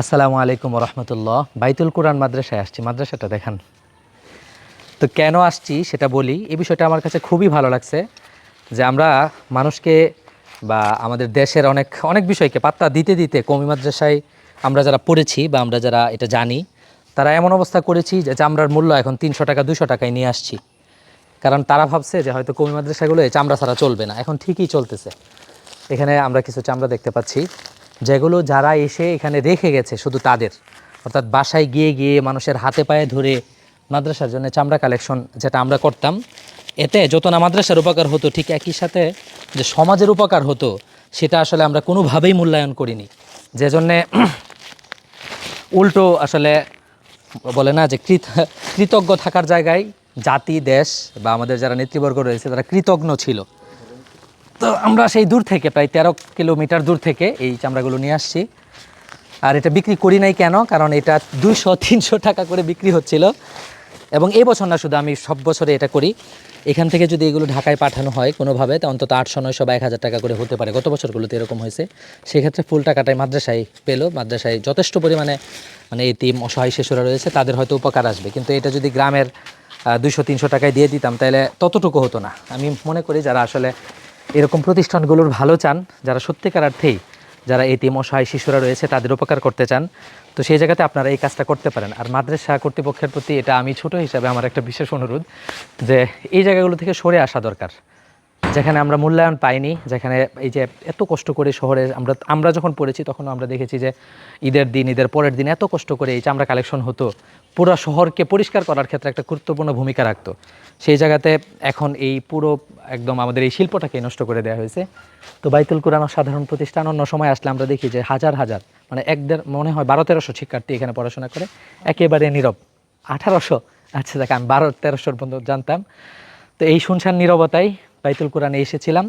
আসসালামু আলাইকুম রহমতুল্লাহ। বাইতুল কুরআন মাদ্রাসায় আসছি, মাদ্রাসাটা দেখান। তো কেন আসছি সেটা বলি। এই বিষয়টা আমার কাছে খুবই ভালো লাগছে যে আমরা মানুষকে বা আমাদের দেশের অনেক অনেক বিষয়কে পাত্তা দিতে দিতে কওমি মাদ্রাসায় আমরা যারা পড়েছি বা আমরা যারা এটা জানি, তারা এমন অবস্থা করেছি যে চামড়ার মূল্য এখন 300 টাকা 200 টাকায় নিয়ে আসছি। কারণ তারা ভাবছে যে হয়তো কওমি মাদ্রাসাগুলো এই চামড়া ছাড়া চলবে না, এখন ঠিকই চলতেছে। এখানে আমরা কিছু চামড়া দেখতে পাচ্ছি, যেগুলো যারা এসে এখানে রেখে গেছে শুধু তাদের, অর্থাৎ বাসায় গিয়ে গিয়ে মানুষের হাতে পায়ে ধরে মাদ্রাসার জন্য চামড়া কালেকশন যেটা আমরা করতাম, এতে যত না মাদ্রাসার উপকার হতো, ঠিক একই সাথে যে সমাজের উপকার হতো সেটা আসলে আমরা কোনোভাবেই মূল্যায়ন করিনি। যে জন্যে উল্টো আসলে বলে না যে কৃতজ্ঞ থাকার জায়গায় জাতি, দেশ বা আমাদের যারা নেতৃবর্গ রয়েছে তারা কৃতজ্ঞ ছিল। তো আমরা সেই দূর থেকে প্রায় 13 কিলোমিটার দূর থেকে এই চামড়াগুলো নিয়ে আসছি। আর এটা বিক্রি করি নাই কেন? কারণ এটা 200-300 টাকা করে বিক্রি হচ্ছিল। এবং এই বছর না, শুধু আমি সব বছরে এটা করি। এখান থেকে যদি এগুলো ঢাকায় পাঠানো হয় কোনোভাবে, তা অন্তত 800-900 বা 1000 টাকা করে হতে পারে। গত বছরগুলোতে এরকম হয়েছে। সেক্ষেত্রে ফুল টাকাটাই মাদ্রাসায় পেলো। মাদ্রাসায় যথেষ্ট পরিমাণে মানে এতিম অসহায় শিশুরা রয়েছে, তাদের হয়তো উপকার আসবে। কিন্তু এটা যদি গ্রামের 200-300 টাকায় দিয়ে দিতাম তাহলে ততটুকু হতো না। আমি মনে করি যারা আসলে এরকম প্রতিষ্ঠানগুলোর ভালো চান, যারা সত্যিকার অর্থেই যারা এতিম অসহায় শিশুরা রয়েছে তাদের উপকার করতে চান, তো সেই জায়গাতে আপনারা এই কাজটা করতে পারেন। আর মাদ্রাসা কর্তৃপক্ষের প্রতি এটা আমি ছোট হিসাবে আমার একটা বিশেষ অনুরোধ যে এই জায়গাগুলো থেকে সরে আসা দরকার, যেখানে আমরা মূল্যায়ন পাইনি, যেখানে এই যে এত কষ্ট করে শহরে আমরা যখন পড়েছি তখন আমরা দেখেছি যে ঈদের দিন, ঈদের পরের দিন এত কষ্ট করে এই চামড়া কালেকশন হতো, পুরো শহরকে পরিষ্কার করার ক্ষেত্রে একটা গুরুত্বপূর্ণ ভূমিকা রাখতো। সেই জায়গাতে এখন এই পুরো একদম আমাদের এই শিল্পটাকে নষ্ট করে দেওয়া হয়েছে। তো বাইতুল কুরআন সাধারণ প্রতিষ্ঠান, অন্য সময় আসলে আমরা দেখি যে হাজার হাজার মানে মনে হয় 1200-1300 শিক্ষার্থী এখানে পড়াশোনা করে, একেবারে নীরব। 1800? আচ্ছা দেখ, আমি 1200-1300 পর্যন্ত জানতাম। তো এই শুনশান নীরবতায় বাইতুল কুরআনে এসেছিলাম।